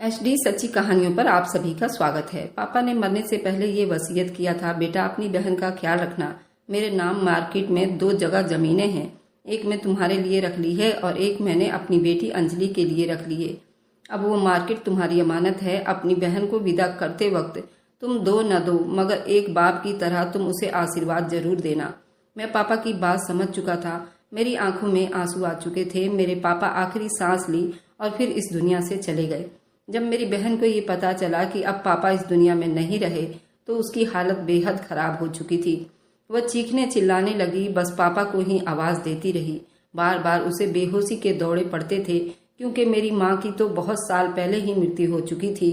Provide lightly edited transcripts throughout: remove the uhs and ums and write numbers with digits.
HD सच्ची कहानियों पर आप सभी का स्वागत है। पापा ने मरने से पहले ये वसीयत किया था, बेटा अपनी बहन का ख्याल रखना। मेरे नाम मार्केट में 2 जगह जमीनें हैं, एक मैं तुम्हारे लिए रख ली है और एक मैंने अपनी बेटी अंजलि के लिए रख ली है। अब वो मार्केट तुम्हारी अमानत है। अपनी बहन को विदा करते वक्त तुम दो न दो, मगर एक बाप की तरह तुम उसे आशीर्वाद जरूर देना। मैं पापा की बात समझ चुका था। मेरी आंखों में आंसू आ चुके थे। मेरे पापा आखिरी सांस ली और फिर इस दुनिया से चले गए। जब मेरी बहन को ये पता चला कि अब पापा इस दुनिया में नहीं रहे तो उसकी हालत बेहद खराब हो चुकी थी। वह चीखने चिल्लाने लगी, बस पापा को ही आवाज देती रही। बार बार उसे बेहोशी के दौरे पड़ते थे, क्योंकि मेरी माँ की तो बहुत साल पहले ही मृत्यु हो चुकी थी।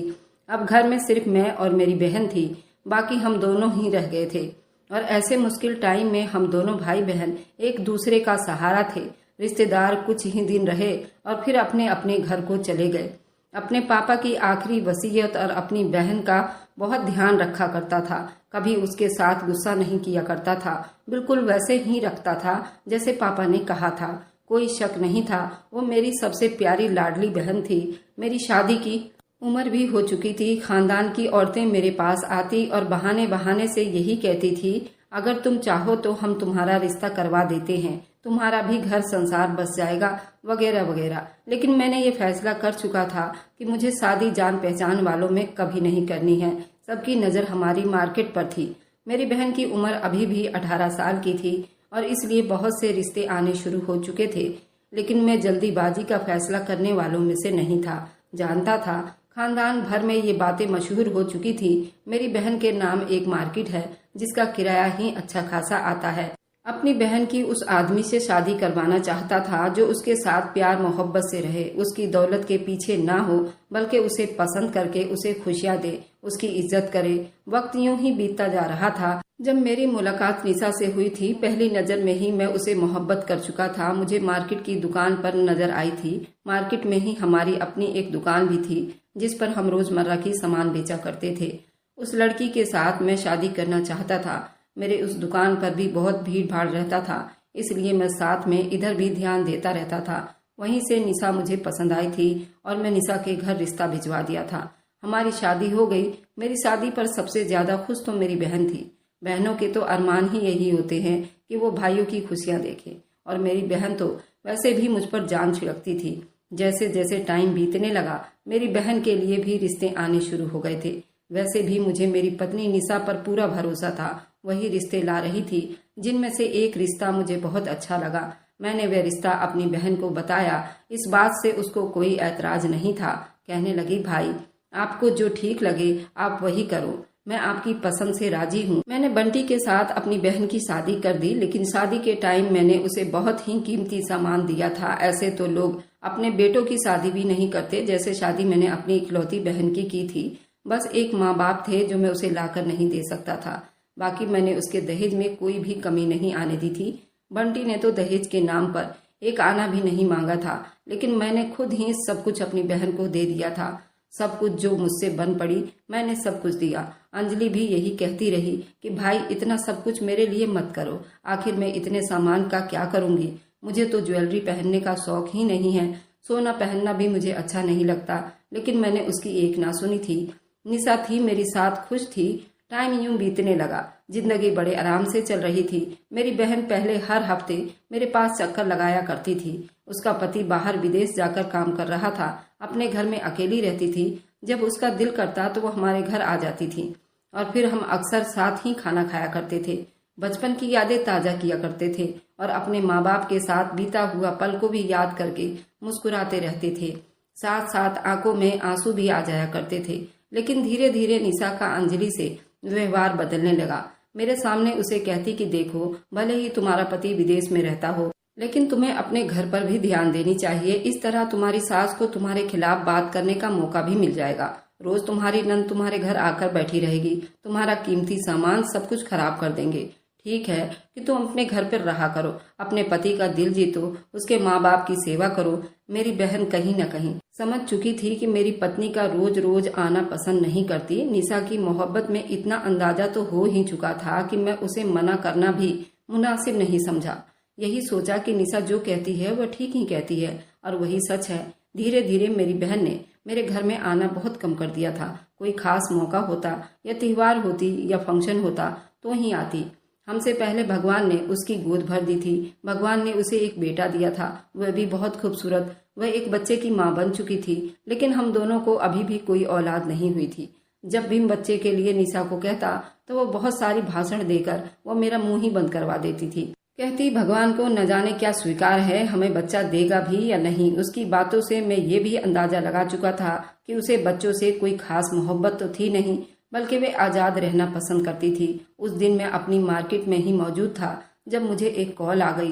अब घर में सिर्फ मैं और मेरी बहन थी, बाकी हम दोनों ही रह गए थे। और ऐसे मुश्किल टाइम में हम दोनों भाई बहन एक दूसरे का सहारा थे। रिश्तेदार कुछ ही दिन रहे और फिर अपने अपने घर को चले गए। अपने पापा की आखिरी वसीयत और अपनी बहन का बहुत ध्यान रखा करता था। कभी उसके साथ गुस्सा नहीं किया करता था, बिल्कुल वैसे ही रखता था जैसे पापा ने कहा था। कोई शक नहीं था, वो मेरी सबसे प्यारी लाडली बहन थी। मेरी शादी की उम्र भी हो चुकी थी। खानदान की औरतें मेरे पास आती और बहाने बहाने से यही कहती थी, अगर तुम चाहो तो हम तुम्हारा रिश्ता करवा देते हैं, तुम्हारा भी घर संसार बस जाएगा, वगैरह वगैरह। लेकिन मैंने ये फैसला कर चुका था कि मुझे शादी जान पहचान वालों में कभी नहीं करनी है। सबकी नज़र हमारी मार्केट पर थी। मेरी बहन की उम्र अभी भी 18 साल की थी और इसलिए बहुत से रिश्ते आने शुरू हो चुके थे। लेकिन मैं जल्दीबाजी का फैसला करने वालों में से नहीं था। जानता था, खानदान भर में ये बातें मशहूर हो चुकी थी, मेरी बहन के नाम एक मार्केट है जिसका किराया ही अच्छा खासा आता है। अपनी बहन की उस आदमी से शादी करवाना चाहता था जो उसके साथ प्यार मोहब्बत से रहे, उसकी दौलत के पीछे ना हो, बल्कि उसे पसंद करके उसे खुशियां दे, उसकी इज्जत करे। वक्त यूं ही बीतता जा रहा था। जब मेरी मुलाकात निशा से हुई थी, पहली नजर में ही मैं उसे मोहब्बत कर चुका था। मुझे मार्केट की दुकान पर नजर आई थी। मार्केट में ही हमारी अपनी एक दुकान भी थी जिस पर हम रोजमर्रा की सामान बेचा करते थे। उस लड़की के साथ मैं शादी करना चाहता था। मेरे उस दुकान पर भी बहुत भीड़ भाड़ रहता था, इसलिए मैं साथ में इधर भी ध्यान देता रहता था। वहीं से निशा मुझे पसंद आई थी और मैं निशा के घर रिश्ता भिजवा दिया था। हमारी शादी हो गई। मेरी शादी पर सबसे ज्यादा खुश तो मेरी बहन थी। बहनों के तो अरमान ही यही होते हैं कि वो भाइयों की खुशियां देखें, और मेरी बहन तो वैसे भी मुझ पर जान छिड़कती थी। जैसे जैसे टाइम बीतने लगा, मेरी बहन के लिए भी रिश्ते आने शुरू हो गए थे। वैसे भी मुझे मेरी पत्नी निशा पर पूरा भरोसा था। वही रिश्ते ला रही थी, जिनमें से एक रिश्ता मुझे बहुत अच्छा लगा। मैंने वह रिश्ता अपनी बहन को बताया। इस बात से उसको कोई ऐतराज नहीं था। कहने लगी, भाई आपको जो ठीक लगे आप वही करो, मैं आपकी पसंद से राजी हूँ। मैंने बंटी के साथ अपनी बहन की शादी कर दी, लेकिन शादी के टाइम मैंने उसे बहुत ही कीमती सामान दिया था। ऐसे तो लोग अपने बेटों की शादी भी नहीं करते, जैसे शादी मैंने अपनी इकलौती बहन की थी। बस एक माँ बाप थे जो मैं उसे लाकर नहीं दे सकता था। बाकी मैंने उसके दहेज में कोई भी कमी नहीं आने दी थी। बंटी ने तो दहेज के नाम पर एक आना भी नहीं मांगा था, लेकिन मैंने खुद ही सब कुछ अपनी बहन को दे दिया था। सब कुछ जो मुझसे बन पड़ी मैंने सब कुछ दिया। अंजलि भी यही कहती रही कि भाई इतना सब कुछ मेरे लिए मत करो, आखिर मैं इतने सामान का क्या करूंगी। मुझे तो ज्वेलरी पहनने का शौक ही नहीं है, सोना पहनना भी मुझे अच्छा नहीं लगता। लेकिन मैंने उसकी एक ना सुनी थी। निशा थी मेरी साथ, खुश थी। टाइम यूं बीतने लगा। जिंदगी बड़े आराम से चल रही थी। मेरी बहन पहले हर हफ्ते मेरे पास चक्कर लगाया करती थी। उसका पति बाहर विदेश जाकर काम कर रहा था। अपने घर में अकेली रहती थी। जब उसका दिल करता तो वो हमारे घर आ जाती थी और फिर हम अक्सर साथ ही खाना खाया करते थे। बचपन की यादें ताजा किया करते थे और अपने माँ बाप के साथ बीता हुआ पल को भी याद करके मुस्कुराते रहते थे। साथ साथ आंखों में आंसू भी आ जाया करते थे। लेकिन धीरे धीरे निशा का अंजलि से व्यवहार बदलने लगा। मेरे सामने उसे कहती कि देखो, भले ही तुम्हारा पति विदेश में रहता हो, लेकिन तुम्हें अपने घर पर भी ध्यान देनी चाहिए। इस तरह तुम्हारी सास को तुम्हारे खिलाफ बात करने का मौका भी मिल जाएगा। रोज तुम्हारी नंद तुम्हारे घर आकर बैठी रहेगी, तुम्हारा कीमती सामान सब कुछ खराब कर देंगे। ठीक है कि तुम अपने घर पर रहा करो, अपने पति का दिल जीतो, उसके माँ बाप की सेवा करो। मेरी बहन कहीं न कहीं समझ चुकी थी कि मेरी पत्नी का रोज रोज आना पसंद नहीं करती। निशा की मोहब्बत में इतना अंदाजा तो हो ही चुका था कि मैं उसे मना करना भी मुनासिब नहीं समझा। यही सोचा कि निशा जो कहती है वह ठीक ही कहती है और वही सच है। धीरे धीरे मेरी बहन ने मेरे घर में आना बहुत कम कर दिया था। कोई खास मौका होता या त्योहार होती या फंक्शन होता तो ही आती। हमसे पहले भगवान ने उसकी गोद भर दी थी। भगवान ने उसे एक बेटा दिया था, वह भी बहुत खूबसूरत। वह एक बच्चे की माँ बन चुकी थी, लेकिन हम दोनों को अभी भी कोई औलाद नहीं हुई थी। जब भी बच्चे के लिए निशा को कहता तो वो बहुत सारी भाषण देकर वो मेरा मुंह ही बंद करवा देती थी। कहती भगवान को न जाने क्या स्वीकार है, हमें बच्चा देगा भी या नहीं। उसकी बातों से मैं ये भी अंदाजा लगा चुका था कि उसे बच्चों से कोई खास मोहब्बत तो थी नहीं, बल्कि वे आजाद रहना पसंद करती थी। उस दिन मैं अपनी मार्केट में ही मौजूद था जब मुझे एक कॉल आ गई।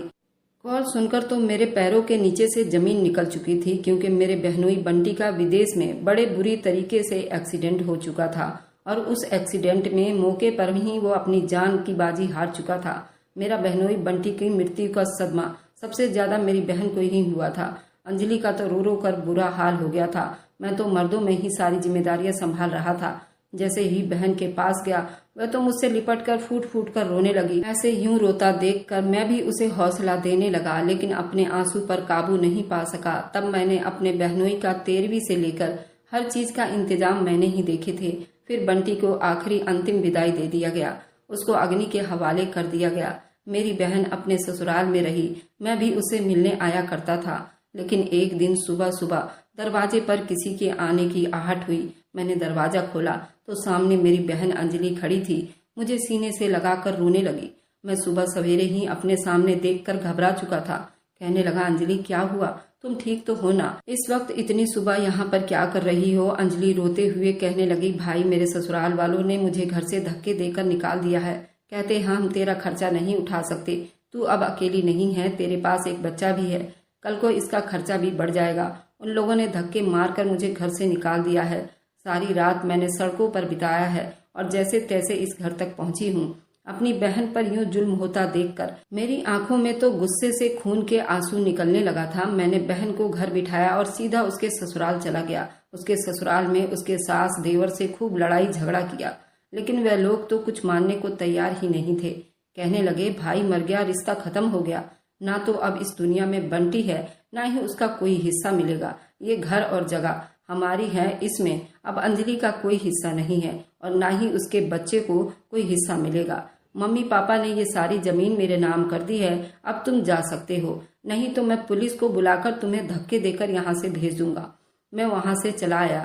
कॉल सुनकर तो मेरे पैरों के नीचे से जमीन निकल चुकी थी, क्योंकि मेरे बहनोई बंटी का विदेश में बड़े बुरी तरीके से एक्सीडेंट हो चुका था और उस एक्सीडेंट में मौके पर ही वो अपनी जान की बाजी हार चुका था। मेरा बहनोई बंटी की मृत्यु का सदमा सबसे ज्यादा मेरी बहन को ही हुआ था। अंजलि का तो रो रो कर बुरा हाल हो गया था। मैं तो मर्दों में ही सारी जिम्मेदारियां संभाल रहा था। जैसे ही बहन के पास गया वह तो मुझसे लिपट कर फूट फूट कर रोने लगी। ऐसे यूं रोता देखकर मैं भी उसे हौसला देने लगा, लेकिन अपने आंसू पर काबू नहीं पा सका। तब मैंने अपने बहनोई का 13वीं से लेकर हर चीज का इंतजाम मैंने ही देखे थे। फिर बंटी को आखिरी अंतिम विदाई दे दिया गया, उसको अग्नि के हवाले कर दिया गया। मेरी बहन अपने ससुराल में रही, मैं भी उसे मिलने आया करता था। लेकिन एक दिन सुबह सुबह दरवाजे पर किसी के आने की आहट हुई। मैंने दरवाजा खोला तो सामने मेरी बहन अंजलि खड़ी थी, मुझे सीने से लगाकर रोने लगी। मैं सुबह सवेरे ही अपने सामने देखकर घबरा चुका था। कहने लगा, अंजलि क्या हुआ, तुम ठीक तो हो ना? इस वक्त इतनी सुबह यहाँ पर क्या कर रही हो? अंजलि रोते हुए कहने लगी, भाई मेरे ससुराल वालों ने मुझे घर से धक्के देकर निकाल दिया है। कहते हैं हम तेरा खर्चा नहीं उठा सकते, तू अब अकेली नहीं है, तेरे पास एक बच्चा भी है, कल को इसका खर्चा भी बढ़ जाएगा। उन लोगों ने धक्के मारकर मुझे घर से निकाल दिया है। सारी रात मैंने सड़कों पर बिताया है और जैसे तैसे इस घर तक पहुंची हूँ। अपनी बहन पर यूं जुल्म होता देखकर मेरी आंखों में तो गुस्से से खून के आंसू निकलने लगा था। मैंने बहन को घर बिठाया और सीधा उसके ससुराल चला गया। उसके ससुराल में उसके सास देवर से खूब लड़ाई झगड़ा किया, लेकिन वह लोग तो कुछ मानने को तैयार ही नहीं थे। कहने लगे, भाई मर गया, रिश्ता खत्म हो गया, ना तो अब इस दुनिया में बंटी है, ना ही उसका कोई हिस्सा मिलेगा। ये घर और जगह हमारी है, इसमें अब अंजलि का कोई हिस्सा नहीं है और ना ही उसके बच्चे को कोई हिस्सा मिलेगा। मम्मी पापा ने ये सारी जमीन मेरे नाम कर दी है, अब तुम जा सकते हो, नहीं तो मैं पुलिस को बुलाकर तुम्हें धक्के देकर यहाँ से भेज दूंगा। मैं वहां से चला आया,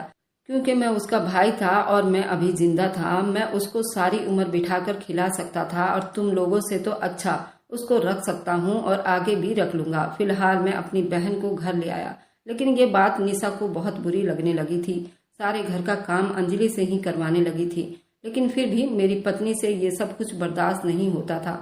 क्योंकि मैं उसका भाई था और मैं अभी जिंदा था। मैं उसको सारी उम्र बिठाकर खिला सकता था और तुम लोगों से तो अच्छा उसको रख सकता हूँ और आगे भी रख लूंगा। फिलहाल मैं अपनी बहन को घर ले आया, लेकिन ये बात निशा को बहुत बुरी लगने लगी थी। सारे घर का काम अंजलि से ही करवाने लगी थी, लेकिन फिर भी मेरी पत्नी से ये सब कुछ बर्दाश्त नहीं होता था।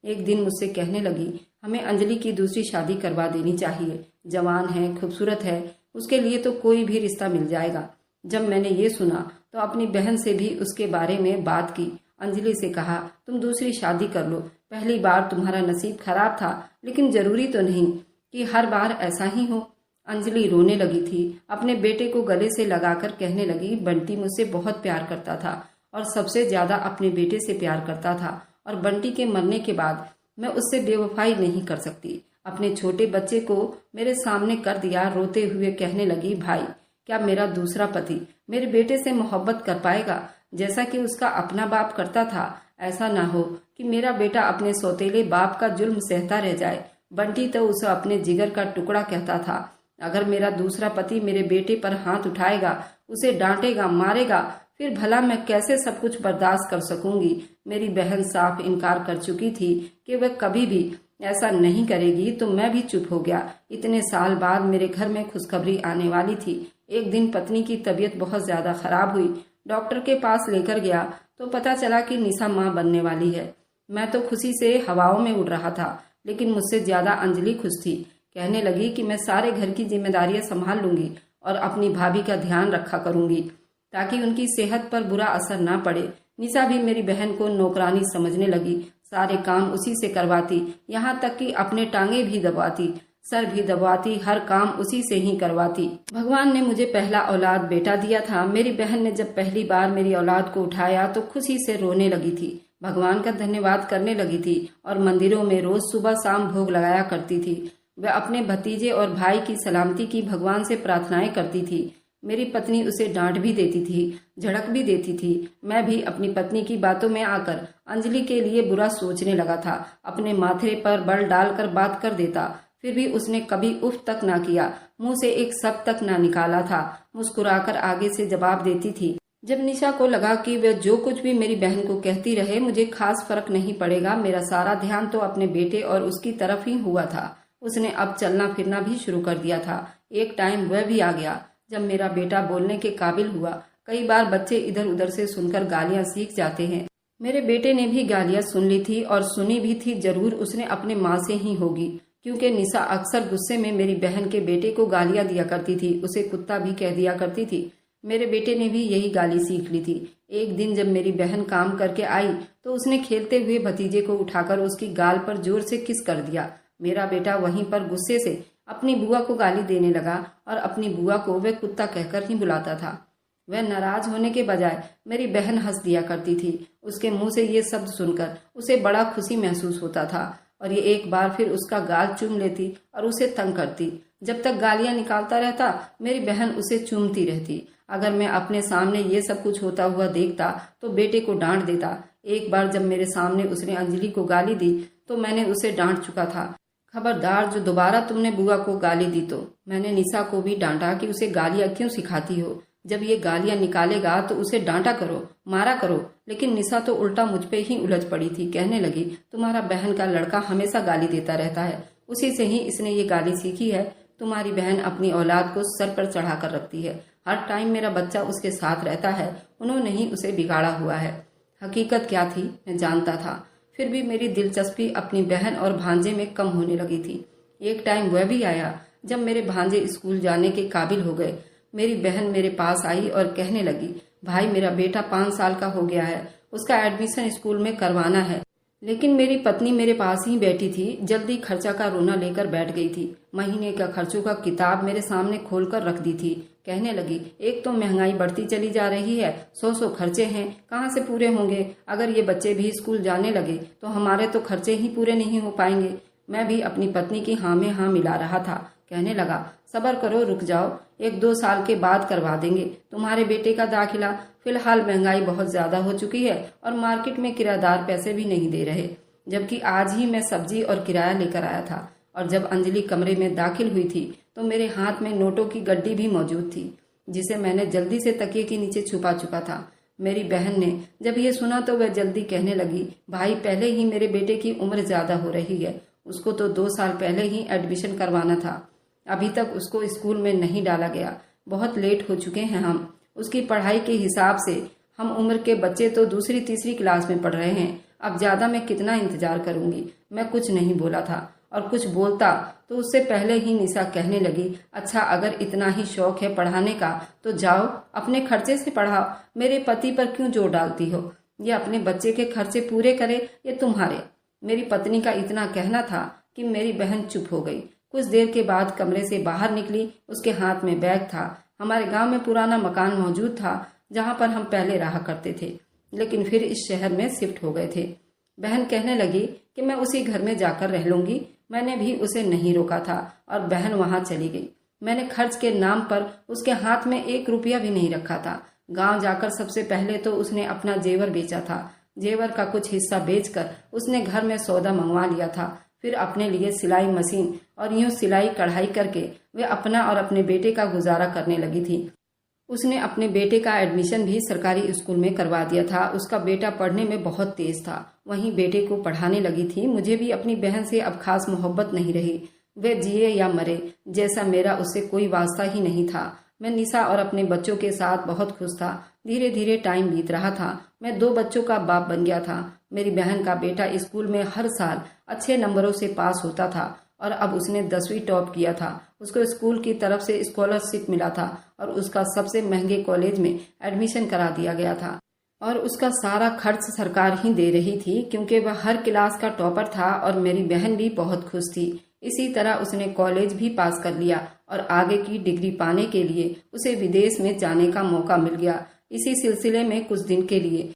एक दिन मुझसे कहने लगी, हमें अंजलि की दूसरी शादी करवा देनी चाहिए, जवान है, खूबसूरत है, उसके लिए तो कोई भी रिश्ता मिल जाएगा। जब मैंने ये सुना तो अपनी बहन से भी उसके बारे में बात की। अंजलि से कहा, तुम दूसरी शादी कर लो, पहली बार तुम्हारा नसीब खराब था, लेकिन जरूरी तो नहीं कि हर बार ऐसा ही हो। अंजलि रोने लगी थी, अपने बेटे को गले से लगाकर कहने लगी, बंटी मुझसे बहुत प्यार करता था और सबसे ज्यादा अपने बेटे से प्यार करता था, और बंटी के मरने के बाद मैं उससे बेवफाई नहीं कर सकती। अपने छोटे बच्चे को मेरे सामने कर दिया। रोते हुए कहने लगी, भाई क्या मेरा दूसरा पति मेरे बेटे से मोहब्बत कर पाएगा जैसा कि उसका अपना बाप करता था? ऐसा ना हो कि मेरा बेटा अपने सौतेले बाप का जुल्म सहता रह जाए। बंटी तो उसे अपने जिगर का टुकड़ा कहता था। अगर मेरा दूसरा पति मेरे बेटे पर हाथ उठाएगा, उसे डांटेगा, मारेगा, फिर भला मैं कैसे सब कुछ बर्दाश्त कर सकूंगी? मेरी बहन साफ इनकार कर चुकी थी कि वह कभी भी ऐसा नहीं करेगी, तो मैं भी चुप हो गया। इतने साल बाद मेरे घर में खुशखबरी आने वाली थी। एक दिन पत्नी की तबीयत बहुत ज्यादा खराब हुई। डॉक्टर के पास लेकर गया तो पता चला कि निशा माँ बनने वाली है। मैं तो खुशी से हवाओं में उड़ रहा था, लेकिन मुझसे ज्यादा अंजलि खुश थी। कहने लगी कि मैं सारे घर की जिम्मेदारियां संभाल लूंगी और अपनी भाभी का ध्यान रखा करूंगी ताकि उनकी सेहत पर बुरा असर ना पड़े। निशा भी मेरी बहन को नौकरानी समझने लगी, सारे काम उसी से करवाती, यहाँ तक कि अपने टांगे भी दबाती, सर भी दबाती, हर काम उसी से ही करवाती। भगवान ने मुझे पहला औलाद बेटा दिया था। मेरी बहन ने जब पहली बार मेरी औलाद को उठाया तो खुशी से रोने लगी थी, भगवान का धन्यवाद करने लगी थी और मंदिरों में रोज सुबह शाम भोग लगाया करती थी। वह अपने भतीजे और भाई की सलामती की भगवान से प्रार्थनाएं करती थी। मेरी पत्नी उसे डांट भी देती थी, झड़क भी देती थी। मैं भी अपनी पत्नी की बातों में आकर अंजलि के लिए बुरा सोचने लगा था। अपने माथे पर बल डालकर बात कर देता, फिर भी उसने कभी उफ तक ना किया, मुंह से एक शब्द तक ना निकाला था। मुस्कुराकर आगे से जवाब देती थी। जब निशा को लगा कि वह जो कुछ भी मेरी बहन को कहती रहे मुझे खास फर्क नहीं पड़ेगा, मेरा सारा ध्यान तो अपने बेटे और उसकी तरफ ही हुआ था। उसने अब चलना फिरना भी शुरू कर दिया था। एक टाइम वह भी आ गया जब मेरा बेटा बोलने के काबिल हुआ। कई बार बच्चे इधर उधर से सुनकर गालियां सीख जाते हैं। मेरे बेटे ने भी गालियां सुन ली थी और सुनी भी थी जरूर उसने अपने माँ से ही होगी, क्योंकि निशा अक्सर गुस्से में मेरी बहन के बेटे को गालियां दिया करती थी, उसे कुत्ता भी कह दिया करती थी। मेरे बेटे ने भी यही गाली सीख ली थी। एक दिन जब मेरी बहन काम करके आई तो उसने खेलते हुए भतीजे को उठाकर उसकी गाल पर जोर से किस कर दिया। मेरा बेटा वहीं पर गुस्से से अपनी बुआ को गाली देने लगा और अपनी बुआ को वह कुत्ता कहकर ही बुलाता था। वह नाराज होने के बजाय मेरी बहन हंस दिया करती थी। उसके मुंह से ये शब्द सुनकर उसे बड़ा खुशी महसूस होता था और ये एक बार फिर उसका गाल चूम लेती और उसे तंग करती। जब तक गालियां निकालता रहता मेरी बहन उसे चूमती रहती। अगर मैं अपने सामने ये सब कुछ होता हुआ देखता तो बेटे को डांट देता। एक बार जब मेरे सामने उसने अंजलि को गाली दी तो मैंने उसे डांट चुका था। खबरदार जो दोबारा तुमने बुआ को गाली दी तो। मैंने निशा को भी डांटा कि उसे गालियां क्यों सिखाती हो। जब ये गालियां निकालेगा तो उसे डांटा करो, मारा करो। लेकिन निशा तो उल्टा मुझ पे ही उलझ पड़ी थी। कहने लगी, तुम्हारा बहन का लड़का हमेशा गाली देता रहता है, उसी से ही इसने ये गाली सीखी है। तुम्हारी बहन अपनी औलाद को सर पर चढ़ा कर रखती है। हर टाइम मेरा बच्चा उसके साथ रहता है, उन्होंने ही उसे बिगाड़ा हुआ है। हकीकत क्या थी मैं जानता था, फिर भी मेरी दिलचस्पी अपनी बहन और भांजे में कम होने लगी थी। एक टाइम वह भी आया जब मेरे भांजे स्कूल जाने के काबिल हो गए। मेरी बहन मेरे पास आई और कहने लगी, भाई मेरा बेटा 5 साल का हो गया है, उसका एडमिशन स्कूल में करवाना है। लेकिन मेरी पत्नी मेरे पास ही बैठी थी, जल्दी खर्चा का रोना लेकर बैठ गई थी। महीने का खर्चों का किताब मेरे सामने खोलकर रख दी थी। कहने लगी, एक तो महंगाई बढ़ती चली जा रही है, 100 खर्चे हैं, कहाँ से पूरे होंगे। अगर ये बच्चे भी स्कूल जाने लगे तो हमारे तो खर्चे ही पूरे नहीं हो पाएंगे। मैं भी अपनी पत्नी की हाँ में हाँ मिला रहा था। कहने लगा, सब्र करो, रुक जाओ, 1-2 साल के बाद करवा देंगे तुम्हारे बेटे का दाखिला। फिलहाल महंगाई बहुत ज्यादा हो चुकी है और मार्केट में किराएदार पैसे भी नहीं दे रहे। जबकि आज ही मैं सब्जी और किराया लेकर आया था और जब अंजलि कमरे में दाखिल हुई थी तो मेरे हाथ में नोटों की गड्डी भी मौजूद थी, जिसे मैंने जल्दी से तकिए के नीचे छुपा चुका था। मेरी बहन ने जब ये सुना तो वह जल्दी कहने लगी, भाई पहले ही मेरे बेटे की उम्र ज्यादा हो रही है, उसको तो 2 साल पहले ही एडमिशन करवाना था, अभी तक उसको स्कूल में नहीं डाला गया। बहुत लेट हो चुके हैं हम। उसकी पढ़ाई के हिसाब से हम उम्र के बच्चे तो 2-3 क्लास में पढ़ रहे हैं। अब ज्यादा मैं कितना इंतजार करूंगी। मैं कुछ नहीं बोला था और कुछ बोलता तो उससे पहले ही निशा कहने लगी, अच्छा अगर इतना ही शौक है पढ़ाने का तो जाओ अपने खर्चे से पढ़ाओ, मेरे पति पर क्यों जोर डालती हो। ये अपने बच्चे के खर्चे पूरे करे ये तुम्हारे। मेरी पत्नी का इतना कहना था कि मेरी बहन चुप हो गई। कुछ देर के बाद कमरे से बाहर निकली, उसके हाथ में बैग था। हमारे गांव में पुराना मकान मौजूद था जहां पर हम पहले रहा करते थे, लेकिन फिर इस शहर में शिफ्ट हो गए थे। बहन कहने लगी कि मैं उसी घर में जाकर रह लूंगी। मैंने भी उसे नहीं रोका था और बहन वहां चली गई। मैंने खर्च के नाम पर उसके हाथ में 1 रुपया भी नहीं रखा था। गांव जाकर सबसे पहले तो उसने अपना जेवर बेचा था। जेवर का कुछ हिस्सा बेचकर उसने घर में सौदा मंगवा लिया था। फिर अपने लिए सिलाई मशीन और यूं सिलाई कढ़ाई करके वे अपना और अपने बेटे का गुजारा करने लगी थी। उसने अपने बेटे का एडमिशन भी सरकारी स्कूल में करवा दिया था। उसका बेटा पढ़ने में बहुत तेज था, वहीं बेटे को पढ़ाने लगी थी। मुझे भी अपनी बहन से अब खास मोहब्बत नहीं रही। वे जिए या मरे जैसा मेरा उससे कोई वास्ता ही नहीं था। मैं निशा और अपने बच्चों के साथ बहुत खुश था। धीरे धीरे टाइम बीत रहा था। मैं 2 बच्चों का बाप बन गया था। मेरी बहन का बेटा स्कूल में हर साल अच्छे नंबरों से पास होता था और अब उसने 10वीं टॉप किया था। उसको स्कूल की तरफ से स्कॉलरशिप मिला था और उसका सबसे महंगे कॉलेज में एडमिशन करा दिया गया था और उसका सारा खर्च सरकार ही दे रही थी, क्योंकि वह हर क्लास का टॉपर था और मेरी बहन भी बहुत खुश थी। इसी तरह उसने कॉलेज भी पास कर लिया और आगे की डिग्री पाने के लिए उसे विदेश में जाने का मौका मिल गया। इसी सिलसिले में कुछ दिन के लिए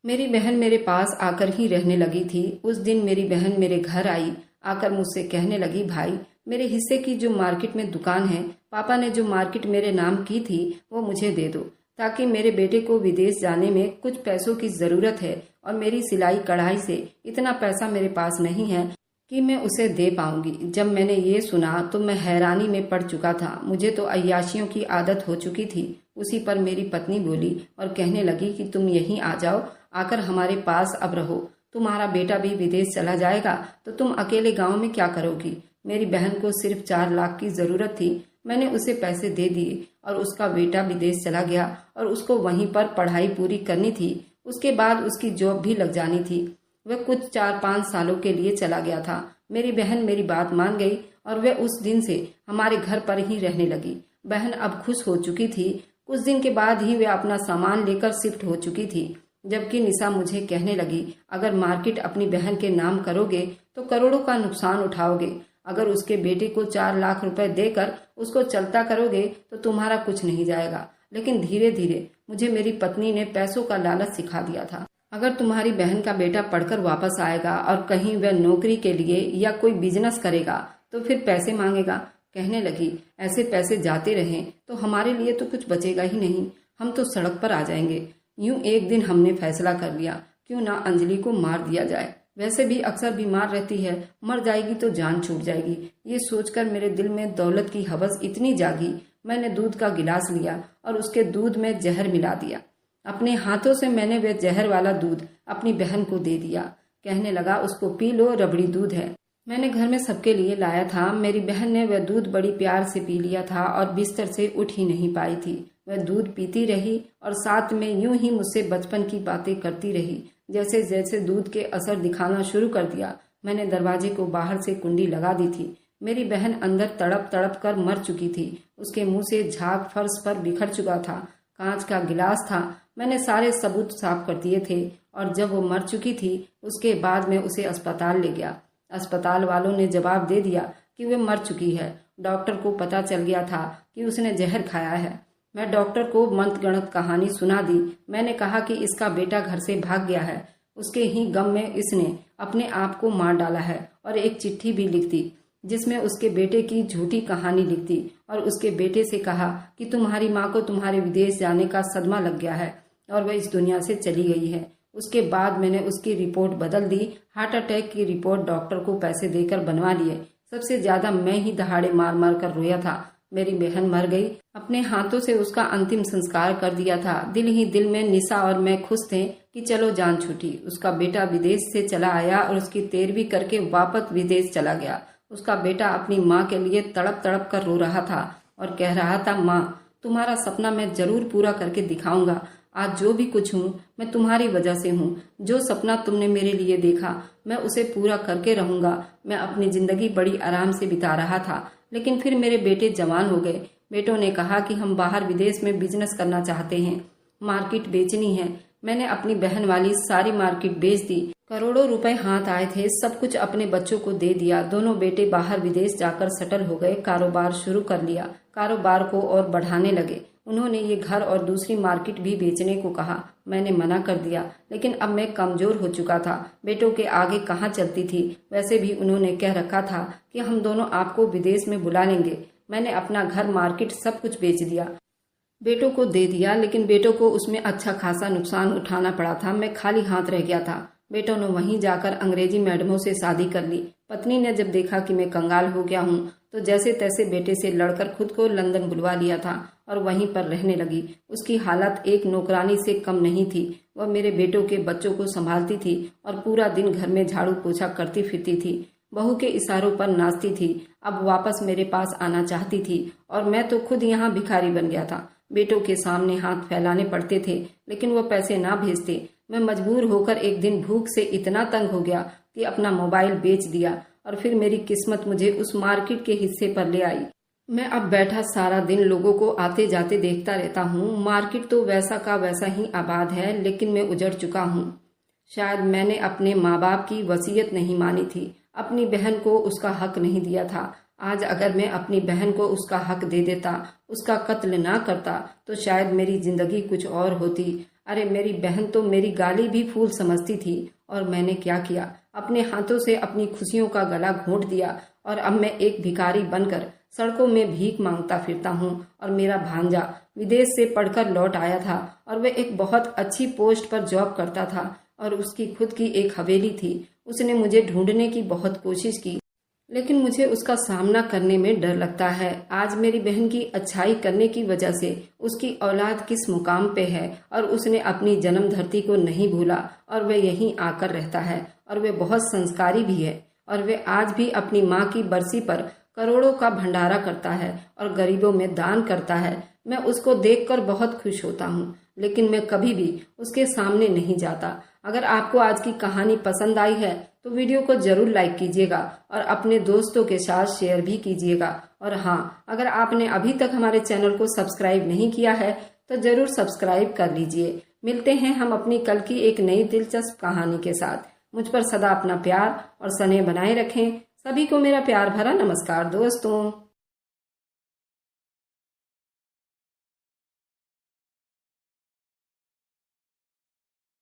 मेरी बहन मेरे पास आकर ही रहने लगी थी। उस दिन मेरी बहन मेरे घर आई, आकर मुझसे कहने लगी, भाई मेरे हिस्से की जो मार्केट में दुकान है पापा ने जो मार्केट मेरे नाम की थी वो मुझे दे दो, ताकि मेरे बेटे को विदेश जाने में कुछ पैसों की जरूरत है और मेरी सिलाई कढ़ाई से इतना पैसा मेरे पास नहीं है कि मैं उसे दे पाऊंगी। जब मैंने ये सुना तो मैं हैरानी में पड़ चुका था। मुझे तो अय्याशियों की आदत हो चुकी थी। उसी पर मेरी पत्नी बोली और कहने लगी कि तुम यहीं आ जाओ, आकर हमारे पास अब रहो। तुम्हारा बेटा भी विदेश चला जाएगा तो तुम अकेले गांव में क्या करोगी। मेरी बहन को सिर्फ 4 लाख की जरूरत थी। मैंने उसे पैसे दे दिए और उसका बेटा विदेश चला गया और उसको वहीं पर पढ़ाई पूरी करनी थी। उसके बाद उसकी जॉब भी लग जानी थी। वह कुछ 4-5 सालों के लिए चला गया था। मेरी बहन मेरी बात मान गई और वह उस दिन से हमारे घर पर ही रहने लगी। बहन अब खुश हो चुकी थी। कुछ दिन के बाद ही वह अपना सामान लेकर शिफ्ट हो चुकी थी। जबकि निशा मुझे कहने लगी, अगर मार्केट अपनी बहन के नाम करोगे तो करोड़ों का नुकसान उठाओगे। अगर उसके बेटे को 4 लाख रुपए देकर उसको चलता करोगे तो तुम्हारा कुछ नहीं जाएगा। लेकिन धीरे धीरे मुझे मेरी पत्नी ने पैसों का लालच सिखा दिया था। अगर तुम्हारी बहन का बेटा पढ़कर वापस आएगा और कहीं वह नौकरी के लिए या कोई बिजनेस करेगा तो फिर पैसे मांगेगा। कहने लगी, ऐसे पैसे जाते रहें तो हमारे लिए तो कुछ बचेगा ही नहीं, हम तो सड़क पर आ जाएंगे। यूं एक दिन हमने फैसला कर लिया, क्यों ना अंजलि को मार दिया जाए। वैसे भी अक्सर बीमार रहती है, मर जाएगी तो जान छूट जाएगी। ये सोचकर मेरे दिल में दौलत की हवस इतनी जागी, मैंने दूध का गिलास लिया और उसके दूध में जहर मिला दिया। अपने हाथों से मैंने वह जहर वाला दूध अपनी बहन को दे दिया। कहने लगा, उसको पी लो, रबड़ी दूध है। मैंने घर में सबके लिए लाया था। मेरी बहन ने वह दूध बड़ी प्यार से पी लिया था और बिस्तर से उठ ही नहीं पाई थी। वह दूध पीती रही और साथ में यूं ही मुझसे बचपन की बातें करती रही। जैसे जैसे दूध के असर दिखाना शुरू कर दिया, मैंने दरवाजे को बाहर से कुंडी लगा दी थी। मेरी बहन अंदर तड़प तड़प कर मर चुकी थी। उसके मुंह से झाग फर्श पर बिखर चुका था। कांच का गिलास था। मैंने सारे सबूत साफ कर दिए थे और जब वो मर चुकी थी उसके बाद मैं उसे अस्पताल ले गया। अस्पताल वालों ने जवाब दे दिया कि वह मर चुकी है। डॉक्टर को पता चल गया था कि उसने जहर खाया है। मैं डॉक्टर को मंत्रगणत कहानी सुना दी। मैंने कहा कि इसका बेटा घर से भाग गया है। उसके ही गम में इसने अपने आप को मार डाला है और एक चिट्ठी भी लिख दी जिसमें उसके बेटे की झूठी कहानी लिख दी और उसके बेटे से कहा कि तुम्हारी माँ को तुम्हारे विदेश जाने का सदमा लग गया है और वह इस दुनिया से चली गई है। उसके बाद मैंने उसकी रिपोर्ट बदल दी। हार्ट अटैक की रिपोर्ट डॉक्टर को पैसे देकर बनवा लिए। सबसे ज्यादा मैं ही दहाड़े मार मार कर रोया था। मेरी बहन मर गई। अपने हाथों से उसका अंतिम संस्कार कर दिया था। दिल ही दिल में निशा और मैं खुश थे कि चलो जान छूटी। उसका बेटा विदेश से चला आया और उसकी 13वीं करके वापस विदेश चला गया। उसका बेटा अपनी माँ के लिए तड़प तड़प कर रो रहा था और कह रहा था, माँ तुम्हारा सपना मैं जरूर पूरा करके दिखाऊंगा। आज जो भी कुछ हूँ मैं तुम्हारी वजह से हूँ। जो सपना तुमने मेरे लिए देखा मैं उसे पूरा करके रहूंगा। मैं अपनी जिंदगी बड़ी आराम से बिता रहा था, लेकिन फिर मेरे बेटे जवान हो गए। बेटों ने कहा कि हम बाहर विदेश में बिजनेस करना चाहते हैं, मार्केट बेचनी है। मैंने अपनी बहन वाली सारी मार्केट बेच दी। करोड़ों रुपए हाथ आए थे, सब कुछ अपने बच्चों को दे दिया। दोनों बेटे बाहर विदेश जाकर सेटल हो गए। कारोबार शुरू कर लिया। कारोबार को और बढ़ाने लगे। उन्होंने ये घर और दूसरी मार्केट भी बेचने को कहा। मैंने मना कर दिया, लेकिन अब मैं कमजोर हो चुका था। बेटों के आगे कहाँ चलती थी। वैसे भी उन्होंने कह रखा था कि हम दोनों आपको विदेश में बुला लेंगे। मैंने अपना घर, मार्केट सब कुछ बेच दिया, बेटों को दे दिया, लेकिन बेटों को उसमें अच्छा खासा नुकसान उठाना पड़ा था। मैं खाली हाथ रह गया था। बेटों ने वहीं जाकर अंग्रेजी मैडमों से शादी कर ली। पत्नी ने जब देखा कि मैं कंगाल हो गया हूँ तो जैसे तैसे बेटे से लड़कर खुद को लंदन बुलवा लिया था और वहीं पर रहने लगी। उसकी हालत एक नौकरानी से कम नहीं थी। वह मेरे बेटों के बच्चों को संभालती थी और पूरा दिन घर में झाड़ू पोछा करती फिरती थी। बहू के इशारों पर नाचती थी। अब वापस मेरे पास आना चाहती थी और मैं तो खुद यहाँ भिखारी बन गया था। बेटों के सामने हाथ फैलाने पड़ते थे, लेकिन वो पैसे ना भेजते। मैं मजबूर होकर एक दिन भूख से इतना तंग हो गया कि अपना मोबाइल बेच दिया और फिर मेरी किस्मत मुझे उस मार्केट के हिस्से पर ले आई। मैं अब बैठा सारा दिन लोगों को आते जाते देखता रहता हूँ। मार्केट तो वैसा का वैसा ही आबाद है, लेकिन मैं उजड़ चुका हूँ। शायद मैंने अपने माँ बाप की वसीयत नहीं मानी थी, अपनी बहन को उसका हक नहीं दिया था। आज अगर मैं अपनी बहन को उसका हक दे देता, उसका कत्ल ना करता, तो शायद मेरी जिंदगी कुछ और होती। अरे मेरी बहन तो मेरी गाली भी फूल समझती थी और मैंने क्या किया, अपने हाथों से अपनी खुशियों का गला घोंट दिया और अब मैं एक भिखारी बनकर सड़कों में भीख मांगता फिरता हूँ और मेरा भांजा विदेश से पढ़कर लौट आया था और वह एक बहुत अच्छी पोस्ट पर जॉब करता था और उसकी खुद की एक हवेली थी। उसने मुझे ढूंढने की बहुत कोशिश की, लेकिन मुझे उसका सामना करने में डर लगता है। आज मेरी बहन की अच्छाई करने की वजह से उसकी औलाद किस मुकाम पे है और उसने अपनी जन्म धरती को नहीं भूला और वह यहीं आकर रहता है और वह बहुत संस्कारी भी है और वह आज भी अपनी माँ की बरसी पर करोड़ों का भंडारा करता है और गरीबों में दान करता है। मैं उसको देखकर बहुत खुश होता हूँ, लेकिन मैं कभी भी उसके सामने नहीं जाता। अगर आपको आज की कहानी पसंद आई है तो वीडियो को जरूर लाइक कीजिएगा और अपने दोस्तों के साथ शेयर भी कीजिएगा। और हाँ, अगर आपने अभी तक हमारे चैनल को सब्सक्राइब नहीं किया है तो जरूर सब्सक्राइब कर लीजिए। मिलते हैं हम अपनी कल की एक नई दिलचस्प कहानी के साथ। मुझ पर सदा अपना प्यार और स्नेह बनाए रखें। सभी को मेरा प्यार भरा नमस्कार दोस्तों।